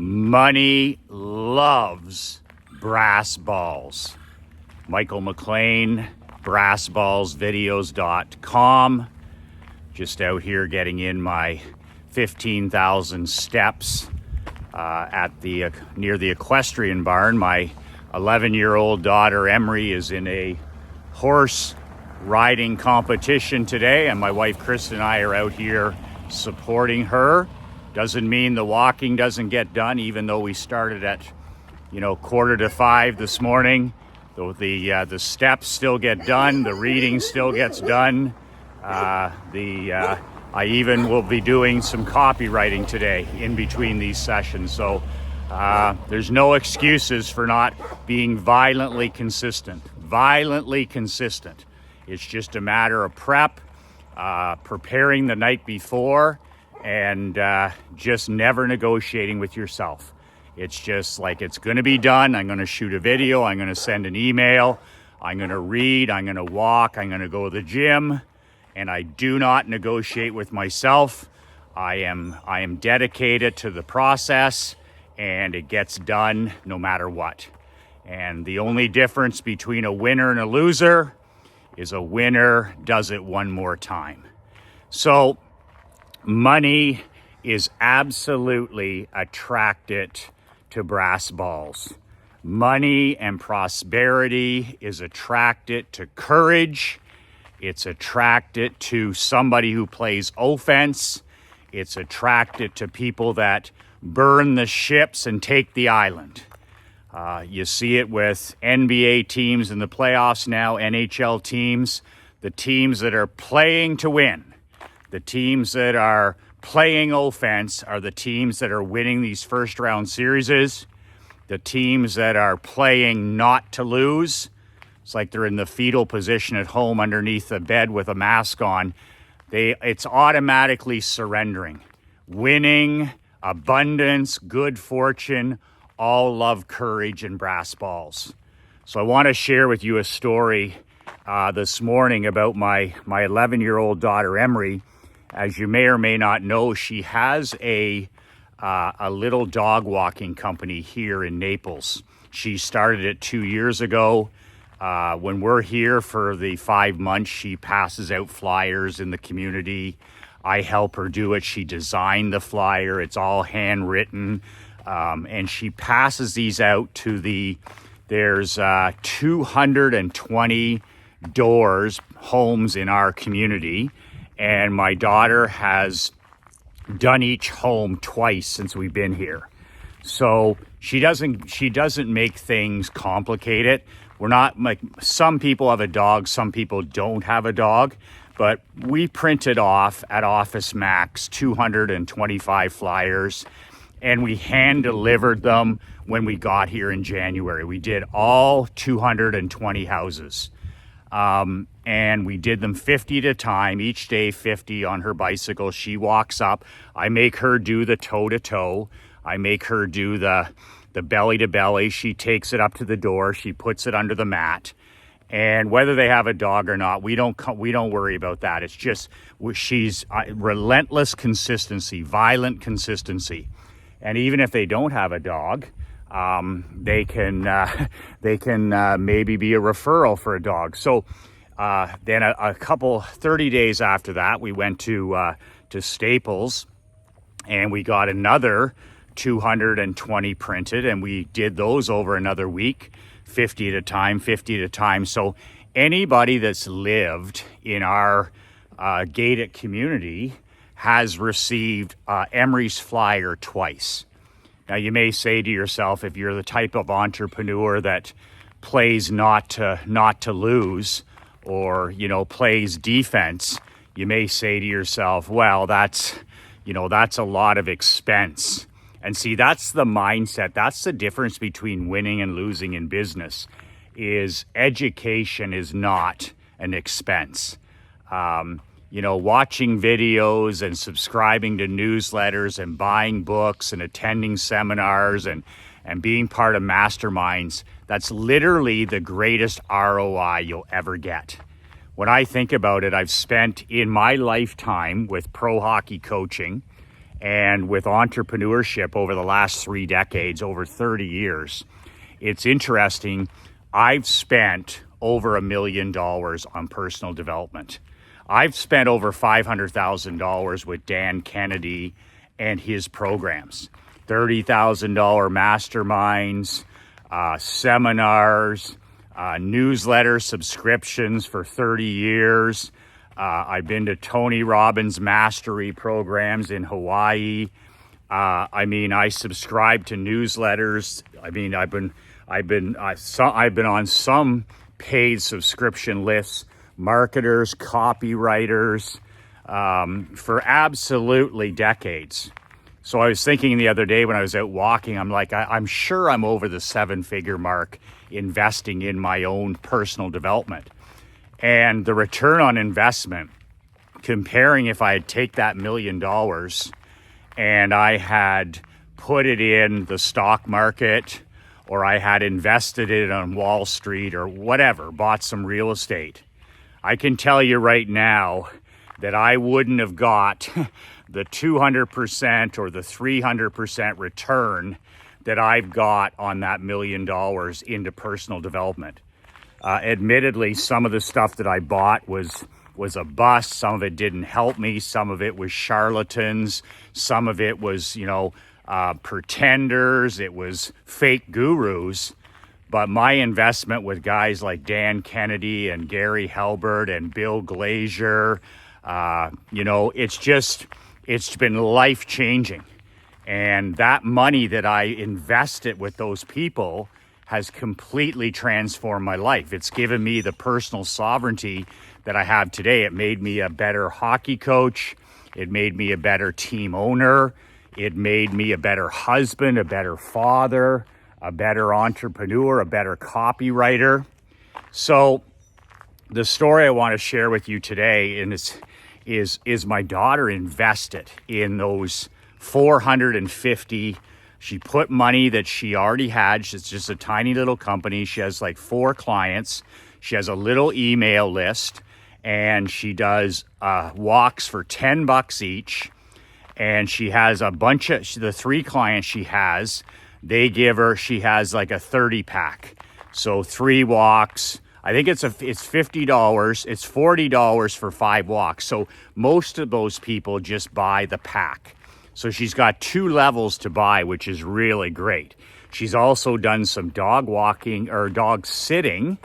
Money loves brass balls. Michael McLean, brassballsvideos.com. Just out here getting in my 15,000 steps at the near the equestrian barn. My 11-year-old daughter Emery is in a horse riding competition today, and my wife Kristen and I are out here supporting her. Doesn't mean the walking doesn't get done, even though we started at 4:45 this morning. The steps still get done, the reading still gets done. I even will be doing some copywriting today in between these sessions. So there's no excuses for not being violently consistent. It's just a matter of prep, preparing the night before, and just never negotiating with yourself. It's just like, it's going to be done. I'm going to shoot a video. I'm going to send an email. I'm going to read. I'm going to walk. I'm going to go to the gym. And I do not negotiate with myself. I am dedicated to the process, and it gets done no matter what. And the only difference between a winner and a loser is a winner does it one more time. So money is absolutely attracted to brass balls. Money and prosperity is attracted to courage. It's attracted to somebody who plays offense. It's attracted to people that burn the ships and take the island. You see it with NBA teams in the playoffs now, NHL teams, the teams that are playing to win. The teams that are playing offense are the teams that are winning these first round series. The teams that are playing not to lose, it's like they're in the fetal position at home underneath the bed with a mask on. It's automatically surrendering. Winning, abundance, good fortune, all love courage and brass balls. So I want to share with you a story this morning about my 11-year-old daughter Emery. As you may or may not know, she has a little dog walking company here in Naples. She started it 2 years ago. When we're here for the 5 months, she passes out flyers in the community. I help her do it. She designed the flyer. It's all handwritten. And she passes these out to there's 220 homes in our community. And my daughter has done each home twice since we've been here. So she doesn't make things complicated. We're not like, some people have a dog, some people don't have a dog, but we printed off at Office Max 225 flyers, and we hand delivered them when we got here in January. We did all 220 houses. And we did them 50 at a time, each day 50 on her bicycle. She walks up. I make her do the toe-to-toe. I make her do the belly-to-belly. She takes it up to the door. She puts it under the mat. And whether they have a dog or not, we don't worry about that. It's just she's relentless consistency, violent consistency. And even if they don't have a dog, they can maybe be a referral for a dog. So then a couple 30 days after that, we went to Staples, and we got another 220 printed, and we did those over another week, 50 at a time. So anybody that's lived in our gated community has received Emery's flyer twice. Now, you may say to yourself, if you're the type of entrepreneur that plays not to lose, or plays defense, you may say to yourself, well, that's a lot of expense. And see, that's the mindset. That's the difference between winning and losing in business. Is education is not an expense. Watching videos and subscribing to newsletters and buying books and attending seminars and being part of masterminds, that's literally the greatest ROI you'll ever get. When I think about it, I've spent in my lifetime with pro hockey coaching And with entrepreneurship over the last 3 decades, over 30 years, it's interesting. I've spent over $1 million on personal development. I've spent over $500,000 with Dan Kennedy and his programs. $30,000 masterminds, seminars, newsletter subscriptions for 30 years. I've been to Tony Robbins mastery programs in Hawaii. I subscribe to newsletters. I've been on some paid subscription lists, marketers, copywriters, for absolutely decades. So I was thinking the other day when I was out walking, I'm like, I'm sure I'm over the 7-figure mark investing in my own personal development. And the return on investment, comparing if I had take that $1 million and I had put it in the stock market, or I had invested it on Wall Street or whatever, bought some real estate, I can tell you right now that I wouldn't have got the 200% or the 300% return that I've got on that $1 million into personal development. Admittedly, some of the stuff that I bought was a bust. Some of it didn't help me. Some of it was charlatans. Some of it was, pretenders. It was fake gurus. But my investment with guys like Dan Kennedy and Gary Halbert and Bill Glazier, it's been life-changing. And that money that I invested with those people has completely transformed my life. It's given me the personal sovereignty that I have today. It made me a better hockey coach. It made me a better team owner. It made me a better husband, a better father, a better entrepreneur, a better copywriter. So the story I want to share with you today is my daughter invested in those 450. She put money that she already had. It's just a tiny little company. She has like 4 clients. She has a little email list, and she does walks for $10 each. And she has a bunch of the 3 clients she has. She has like a 30-pack. So 3 walks. I think it's $50. It's $40 for 5 walks. So most of those people just buy the pack. So she's got 2 levels to buy, which is really great. She's also done some dog walking or dog sitting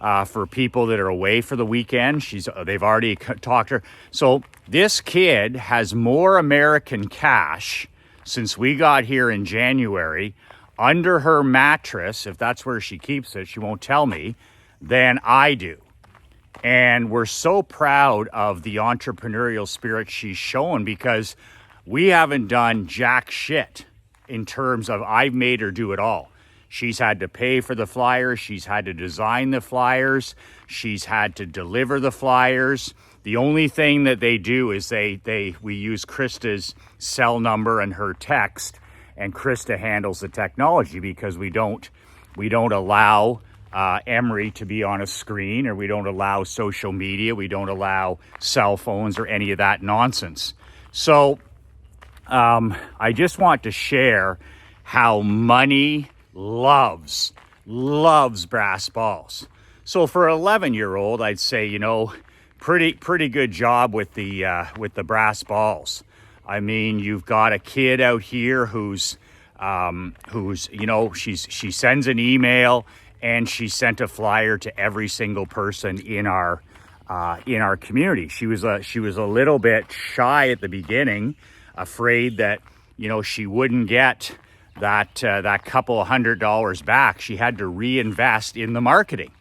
for people that are away for the weekend. They've already talked to her. So this kid has more American cash since we got here in January under her mattress, if that's where she keeps it, she won't tell me, than I do. And we're so proud of the entrepreneurial spirit she's shown, because we haven't done jack shit in terms of I've made her do it all. She's had to pay for the flyers. She's had to design the flyers. She's had to deliver the flyers. The only thing that they do is we use Krista's cell number and her text, and Krista handles the technology, because we don't allow Emery to be on a screen, or we don't allow social media. We don't allow cell phones or any of that nonsense. So I just want to share how money loves brass balls. So for an 11-year-old, I'd say, pretty good job with the brass balls. I mean, you've got a kid out here who's she sends an email, and she sent a flyer to every single person in our community. She was a little bit shy at the beginning, afraid that she wouldn't get that couple $100 back. She had to reinvest in the marketing.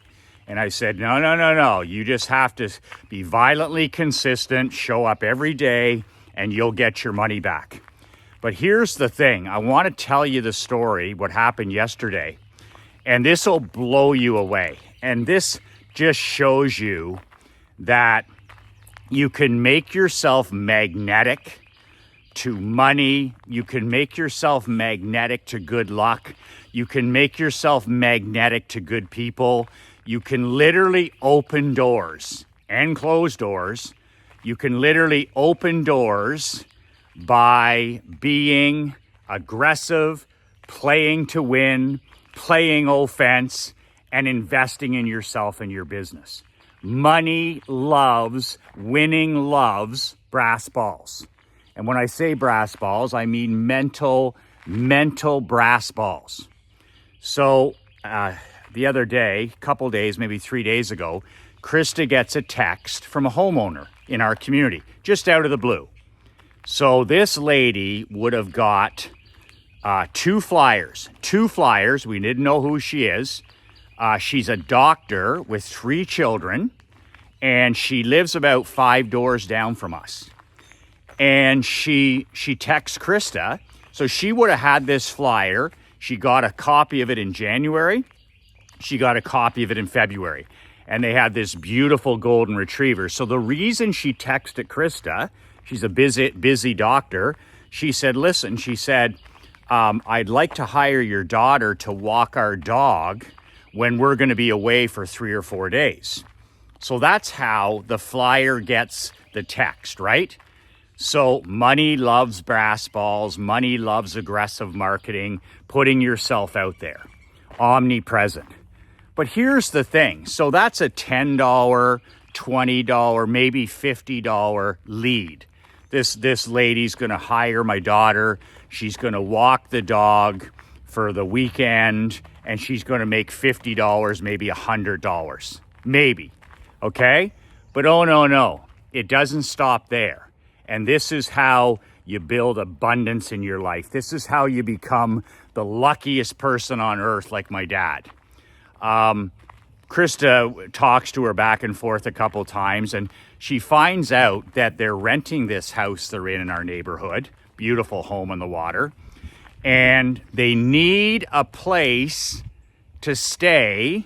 And I said, no. You just have to be violently consistent, show up every day, and you'll get your money back. But here's the thing. I want to tell you the story, what happened yesterday. And this will blow you away. And this just shows you that you can make yourself magnetic to money. You can make yourself magnetic to good luck. You can make yourself magnetic to good people. You can literally open doors and close doors. You can literally open doors by being aggressive, playing to win, playing offense, and investing in yourself and your business. Money loves, winning loves brass balls. And when I say brass balls, I mean mental brass balls. So the other day, couple days, maybe 3 days ago, Krista gets a text from a homeowner in our community, just out of the blue. So this lady would have got two flyers. We didn't know who she is. She's a doctor with 3 children, and she lives about 5 doors down from us. And she texts Krista. So she would have had this flyer. She got a copy of it in January. She got a copy of it in February. And they had this beautiful golden retriever. So the reason she texted Krista, she's a busy doctor. She said, listen, she said, I'd like to hire your daughter to walk our dog when we're going to be away for 3 or 4 days. So that's how the flyer gets the text, right? So money loves brass balls. Money loves aggressive marketing, putting yourself out there, omnipresent. But here's the thing. So that's a $10, $20, maybe $50 lead. This lady's going to hire my daughter. She's going to walk the dog for the weekend, and she's going to make $50, maybe $100, maybe. Okay? But oh, no. It doesn't stop there. And this is how you build abundance in your life. This is how you become the luckiest person on earth, like my dad. Krista talks to her back and forth a couple times, and she finds out that they're renting this house they're in our neighborhood. Beautiful home on the water. And they need a place to stay.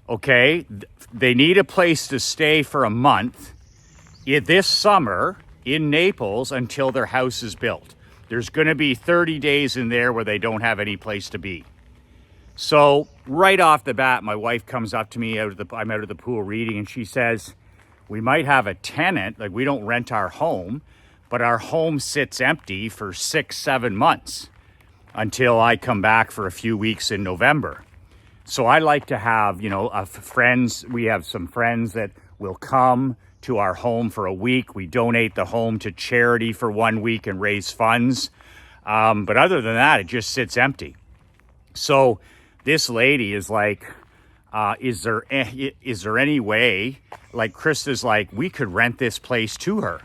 Okay? They need a place to stay for a month this summer in Naples until their house is built. There's going to be 30 days in there where they don't have any place to be. So right off the bat, my wife comes up to me, I'm out of the pool reading, and she says, we might have a tenant, like we don't rent our home, but our home sits empty for 6-7 months until I come back for a few weeks in November. So I like to have, friends. We have some friends that will come to our home for a week. We donate the home to charity for 1 week and raise funds. But other than that, it just sits empty. So this lady is like, is there any way, like Krista's like, we could rent this place to her.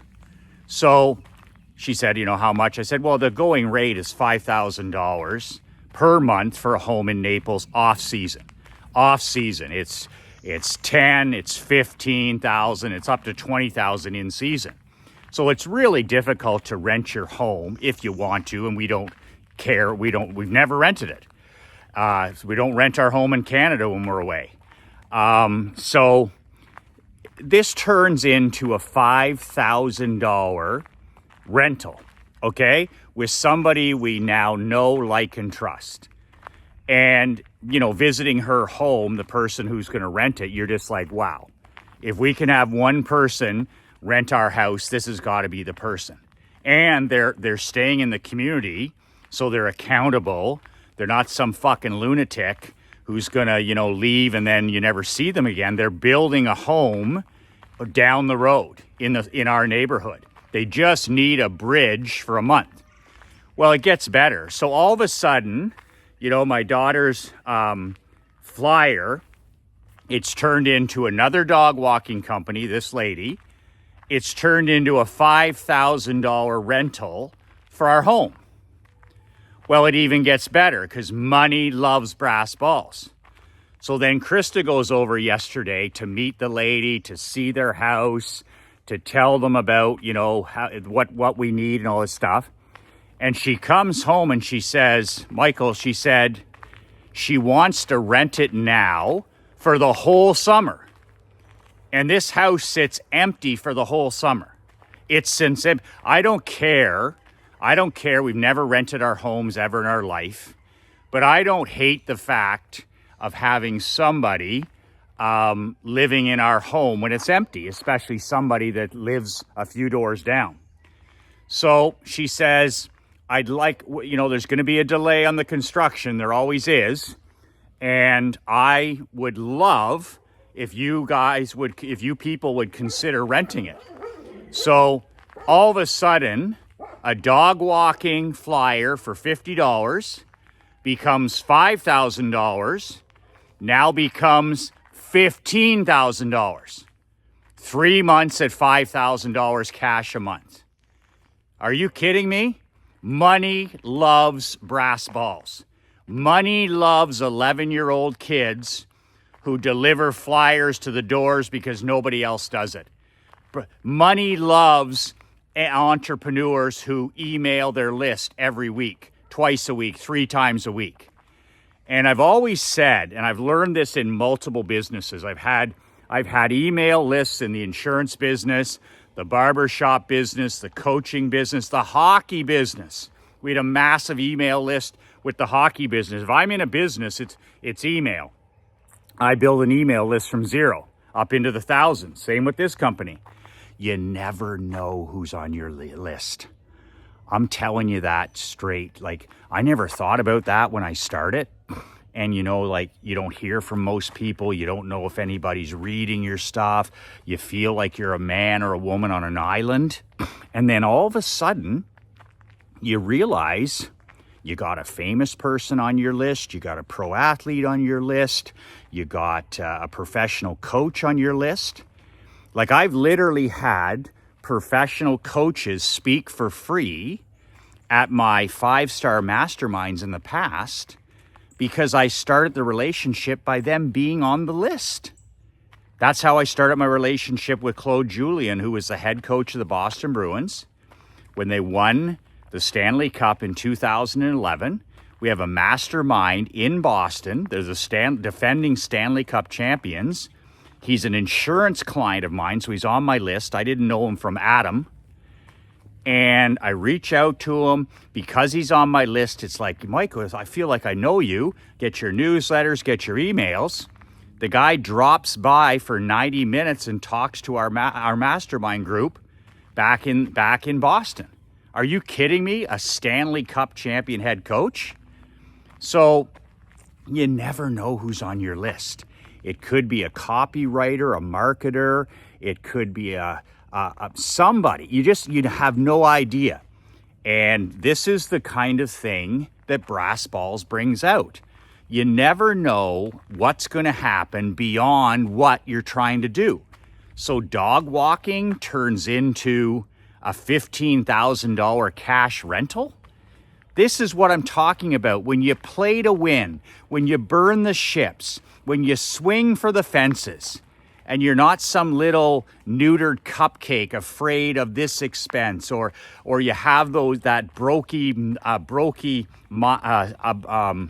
So she said, how much? I said, well, the going rate is $5,000 per month for a home in Naples off season. It's 10, it's 15,000, it's up to 20,000 in season. So it's really difficult to rent your home if you want to, and we don't care. We've never rented it. We don't rent our home in Canada when we're away. So this turns into a $5,000 rental, okay, with somebody we now know, like, and trust. And, visiting her home, the person who's going to rent it, you're just like, wow, if we can have one person rent our house, this has got to be the person. And they're staying in the community, so they're accountable. They're not some fucking lunatic who's going to, leave and then you never see them again. They're building a home down the road in our neighborhood. They just need a bridge for a month. Well, it gets better. So all of a sudden, my daughter's flyer, it's turned into another dog walking company, this lady. It's turned into a $5,000 rental for our home. Well, it even gets better because money loves brass balls. So then Krista goes over yesterday to meet the lady, to see their house, to tell them about, what we need and all this stuff. And she comes home and she says, Michael, she said she wants to rent it now for the whole summer. And this house sits empty for the whole summer. I don't care. We've never rented our homes ever in our life. But I don't hate the fact of having somebody living in our home when it's empty, especially somebody that lives a few doors down. So she says, I'd like, there's going to be a delay on the construction. There always is. And I would love if you people would consider renting it. So all of a sudden, a dog walking flyer for $50 becomes $5,000, now becomes $15,000. 3 months at $5,000 cash a month. Are you kidding me? Money loves brass balls. Money loves 11-year-old kids who deliver flyers to the doors because nobody else does it. Money loves entrepreneurs who email their list every week, twice a week, 3 times a week. And I've always said, and I've learned this in multiple businesses, I've had email lists in the insurance business, the barbershop business, the coaching business, the hockey business. We had a massive email list with the hockey business. If I'm in a business, it's email. I build an email list from 0 up into the thousands. Same with this company. You never know who's on your list. I'm telling you that straight. Like, I never thought about that when I started. And you don't hear from most people. You don't know if anybody's reading your stuff. You feel like you're a man or a woman on an island. And then all of a sudden, you realize you got a famous person on your list. You got a pro athlete on your list. You got a professional coach on your list. Like, I've literally had professional coaches speak for free at my 5-star masterminds in the past because I started the relationship by them being on the list. That's how I started my relationship with Claude Julien, who was the head coach of the Boston Bruins. When they won the Stanley Cup in 2011, we have a mastermind in Boston. They're the defending Stanley Cup champions. He's an insurance client of mine, so he's on my list. I didn't know him from Adam. And I reach out to him because he's on my list. It's like, Michael, I feel like I know you. Get your newsletters, get your emails. The guy drops by for 90 minutes and talks to our mastermind group back in Boston. Are you kidding me? A Stanley Cup champion head coach? So you never know who's on your list. It could be a copywriter, a marketer. It could be somebody. You have no idea. And this is the kind of thing that Brass Balls brings out. You never know what's going to happen beyond what you're trying to do. So dog walking turns into a $15,000 cash rental. This is what I'm talking about. When you play to win, when you burn the ships, when you swing for the fences, and you're not some little neutered cupcake afraid of this expense, or you have that brokey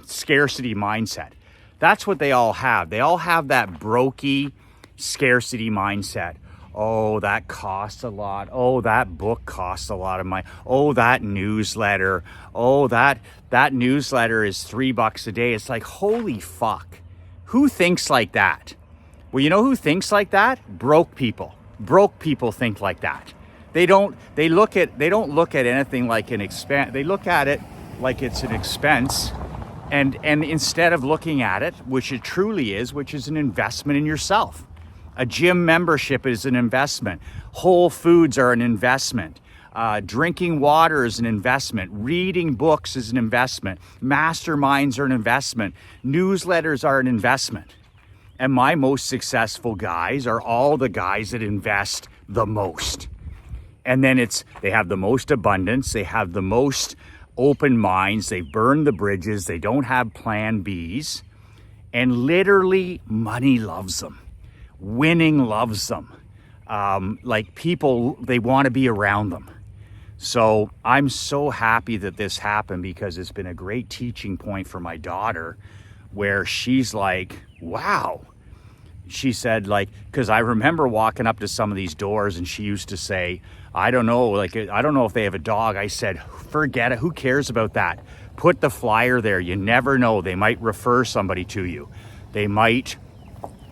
scarcity mindset. That's what they all have. They all have that brokey scarcity mindset. Oh, that costs a lot. Oh, that book costs a lot of money. Oh, that newsletter. Oh, that newsletter is $3 a day. It's like, holy fuck. Who thinks like that? Well, you know who thinks like that? Broke people. Broke people think like that. They don't look at anything like an expense. They look at it like it's an expense. And instead of looking at it, which it truly is, which is an investment in yourself. A gym membership is an investment. Whole foods are an investment. Drinking water is an investment. Reading books is an investment. Masterminds are an investment. Newsletters are an investment. And my most successful guys are all the guys that invest the most. And then they have the most abundance. They have the most open minds. They burn the bridges. They don't have plan Bs. And literally, money loves them. Winning loves them. Like people, they want to be around them. So I'm so happy that this happened because it's been a great teaching point for my daughter where she's like, wow. She said, like, because I remember walking up to some of these doors and she used to say, I don't know if they have a dog. I said, forget it. Who cares about that? Put the flyer there. You never know. They might refer somebody to you. They might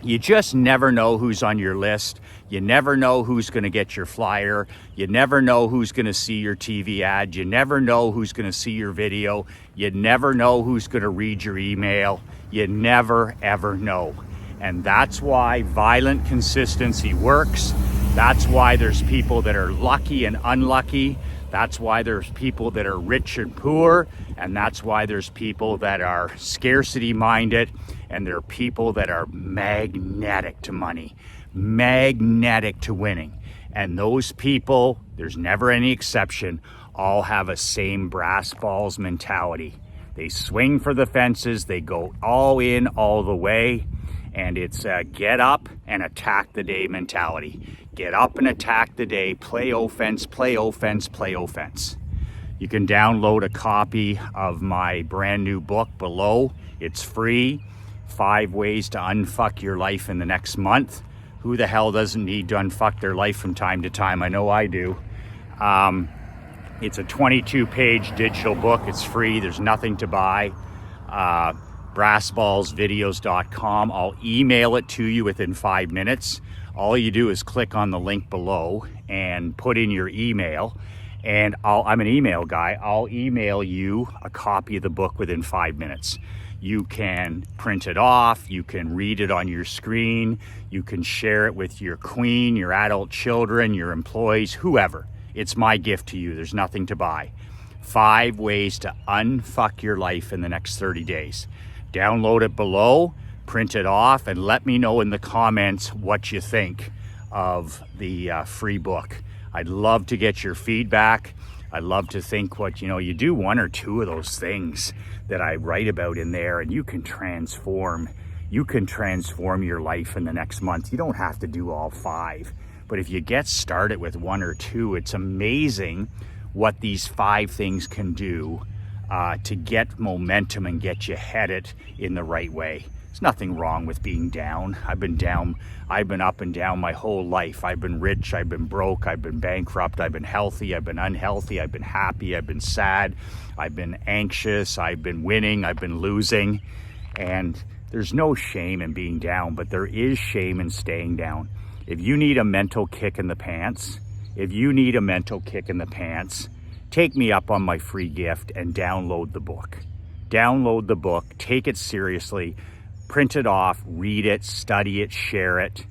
You just never know who's on your list. You never know who's going to get your flyer. You never know who's going to see your TV ad. You never know who's going to see your video. You never know who's going to read your email. You never, ever know. And that's why violent consistency works. That's why there's people that are lucky and unlucky. That's why there's people that are rich and poor. And that's why there's people that are scarcity minded. And there are people that are magnetic to money, magnetic to winning. And those people, there's never any exception, all have a same brass balls mentality. They swing for the fences, they go all in all the way, and it's a get up and attack the day mentality. Get up and attack the day, play offense, play offense, play offense. You can download a copy of my brand new book below. It's free. 5 ways to unfuck your life in the next month. Who the hell doesn't need to unfuck their life from time to time? I know I do. It's a 22-page digital book. It's free. There's nothing to buy. Brassballsvideos.com. I'll email it to you within 5 minutes. All you do is click on the link below and put in your email. And I'm an email guy. I'll email you a copy of the book within 5 minutes. You can print it off, you can read it on your screen, you can share it with your queen, your adult children, your employees, whoever. It's my gift to you. There's nothing to buy. 5 ways to unfuck your life in the next 30 days. Download it below, print it off, and let me know in the comments what you think of the free book. I'd love to get your feedback. I love to think what, you do 1 or 2 of those things that I write about in there, and you can transform your life in the next month. You don't have to do all 5, but if you get started with 1 or 2, it's amazing what these 5 things can do to get momentum and get you headed in the right way. There's nothing wrong with being down. I've been up and down my whole life. I've been rich, I've been broke, I've been bankrupt, I've been healthy, I've been unhealthy, I've been happy, I've been sad, I've been anxious, I've been winning, I've been losing. And there's no shame in being down, but there is shame in staying down. If you need a mental kick in the pants, take me up on my free gift and download the book. Download the book, take it seriously. Print it off, read it, study it, share it.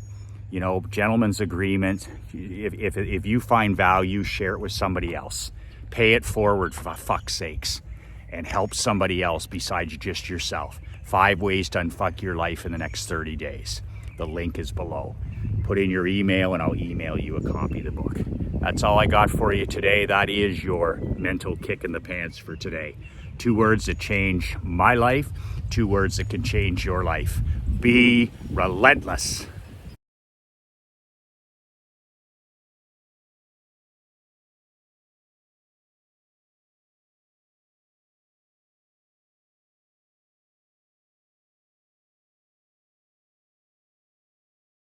Gentleman's agreement. If you find value, share it with somebody else. Pay it forward, for fuck's sakes, and help somebody else besides just yourself. 5 ways to unfuck your life in the next 30 days. The link is below. Put in your email and I'll email you a copy of the book. That's all I got for you today. That is your mental kick in the pants for today. 2 words that change my life, 2 words that can change your life. Be relentless.